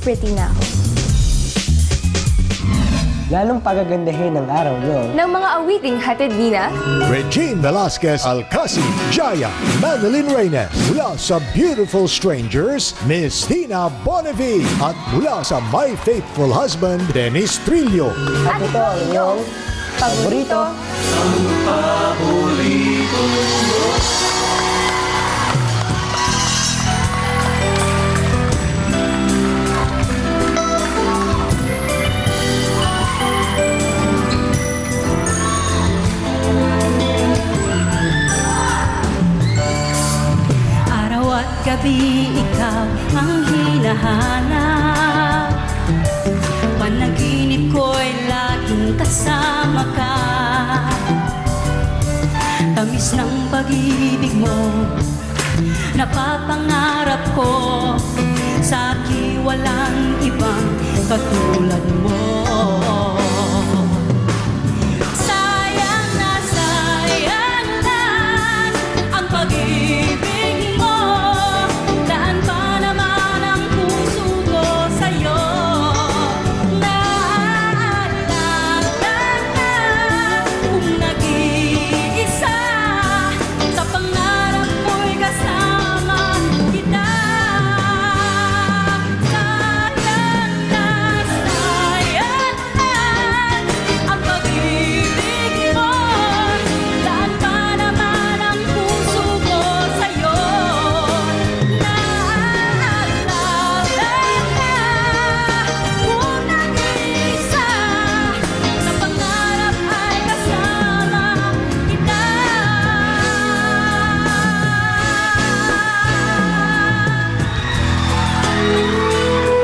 pretty na ako. Lalong pagagandahin ang araw nyo Ng mga awiting hatid ni na Regine Velasquez Alcacid, Jaya, Madeline Reynes. Mula sa Beautiful Strangers, Miss Tina Bonnevie. At mula sa My Faithful Husband, Dennis Trillo. at ito ang inyong paborito. Araw at gabi ikaw ang hinahanap. Panaginip ko'y laging kasama ka. Tamis ng pag-ibig mo, napapangarap ko. Sa akin walang ibang katulad mo. Sayang na ang pag-ibig mo. Daan pa naman ang puso ko sa'yo. Naalala na kung nag-iisa. Sa pangarap ko'y kasama kita. Sayang na ang pag-ibig mo. Daan pa naman ang puso ko sa'yo. Naalala na kung nag-iisa. Sa pangarap ay kasama kita.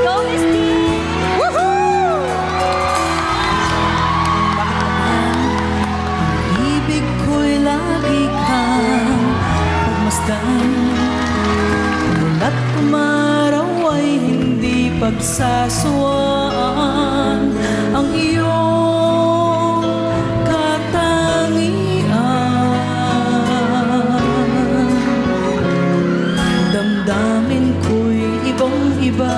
Go, Miss T! Ibig ko'y lagi kang pagmasdan. Mula't umaraw ay hindi pagsasawaan ang iyong katangian. Damdamin ko'y ibang-iba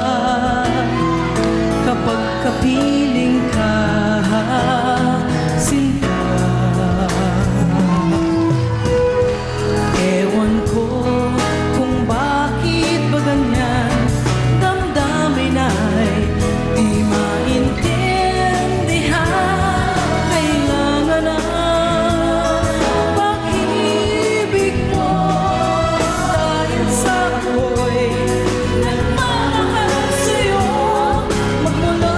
kapag kapiling ka, sinta. Ewan ko kung bakit ba ganyan. Damdamin ay di maintindihan. Kailangan ng pag-ibig mo. Dahil sa ako'y nagmamahal sa'yo. Magmula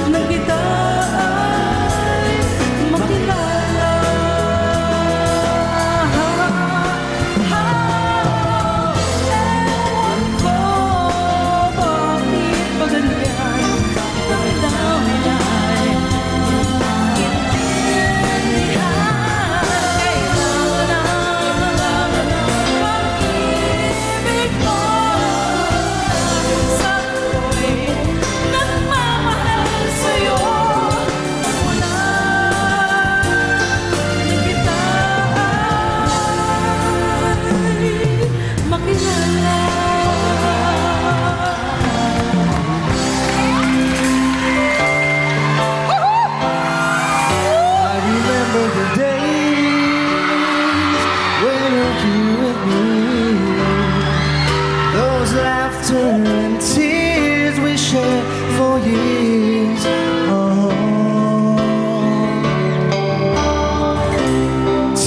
nang kita ay makilala. Ewan ko bakit ba ganyan. Damdamin ay intindihan. Kailangan ng pag-ibig mo. Dahil sa ako'y nagmamahal sa'yo. Wala na kita ay makilala. I remember the days when you and me, those laughter and tears we shared for years.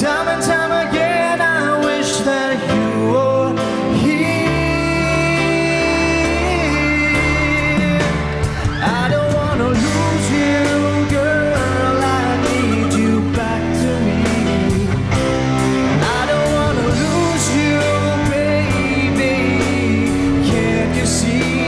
Time and time again, I wish that you were here. I don't wanna lose you, girl. I need you back to me. I don't wanna lose you, baby. Can't you see?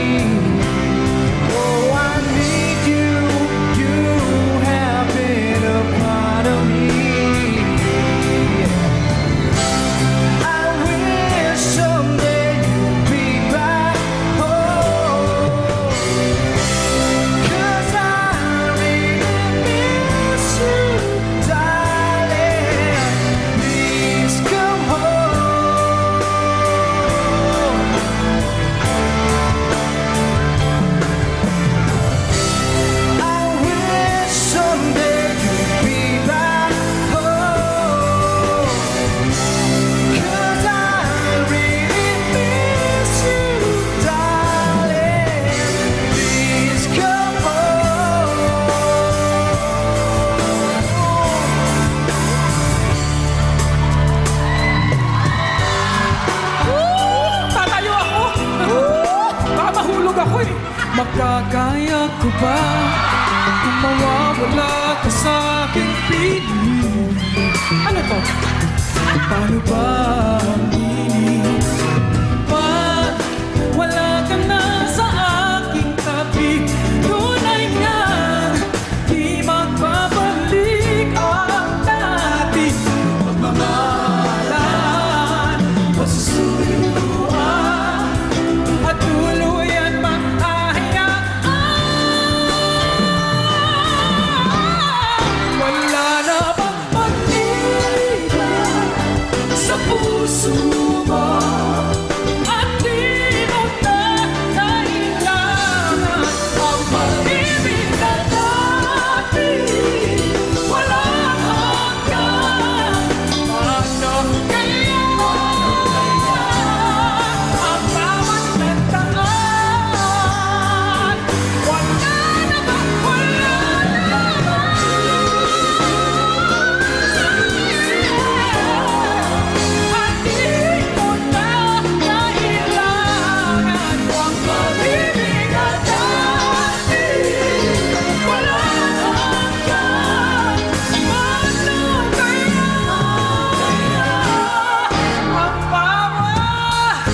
Makakaya ko ba kung mawawala ka sa aking piling? Ano to? Paano ba ang inig? Pag wala ka na sa aking tabi, tunay nga di magbabalik ang dating pagmamahalan. Pasusuyuan at tuluyan maahayaan. Wala na bang pag-ibig sa puso mo? At di mo na kailangan ang pag-ibig na dati. Walang hanggan. Ano kaya ang bawat nagdaan? Wala na bang at di mo na kailangan ang pag-ibig na dati. Walang hanggan. Ano kaya ang bawat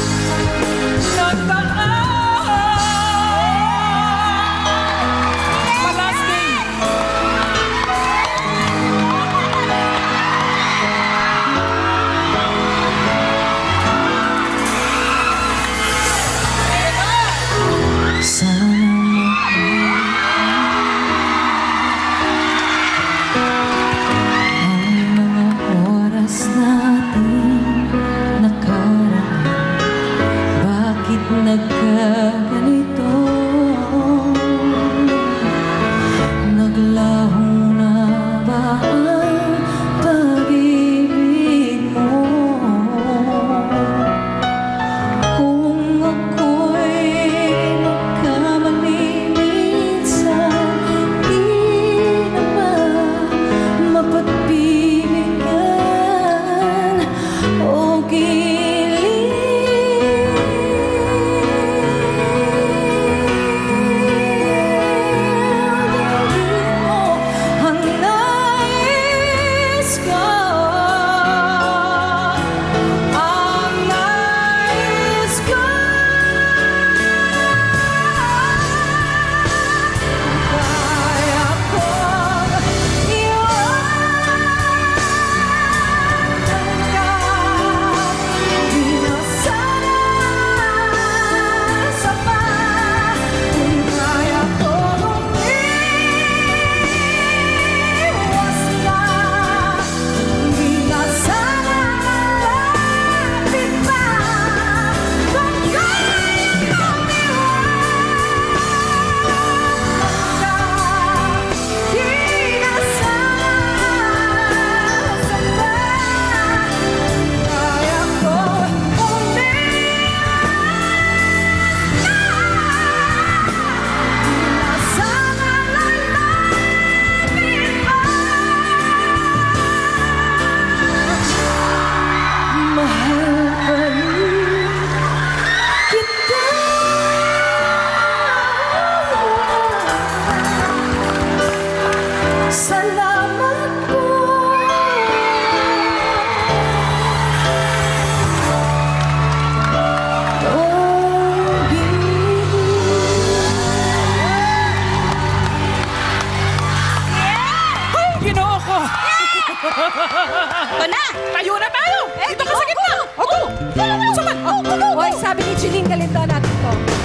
nagdaan? Malasting. Oras natin nakaraan, bakit nagkaganito? Naglaho na ba ang pag-ibig mo? Kung ako'y nagkamali minsan, di naman mapagbibigyan o gilid mo ang nais ko. Ang nais ko kaya kong iwanan ka. Di na sana sama kung kaya kong umiwas na. Di na sana malapit pa kung kaya kong mahal pa rin kita. Salamat po. Ay, ginoo ko! Ito na! Tayo na tayo! Dito ka sa gitna! Ako! Hoy, sabi ni Jeline Galinda natin to.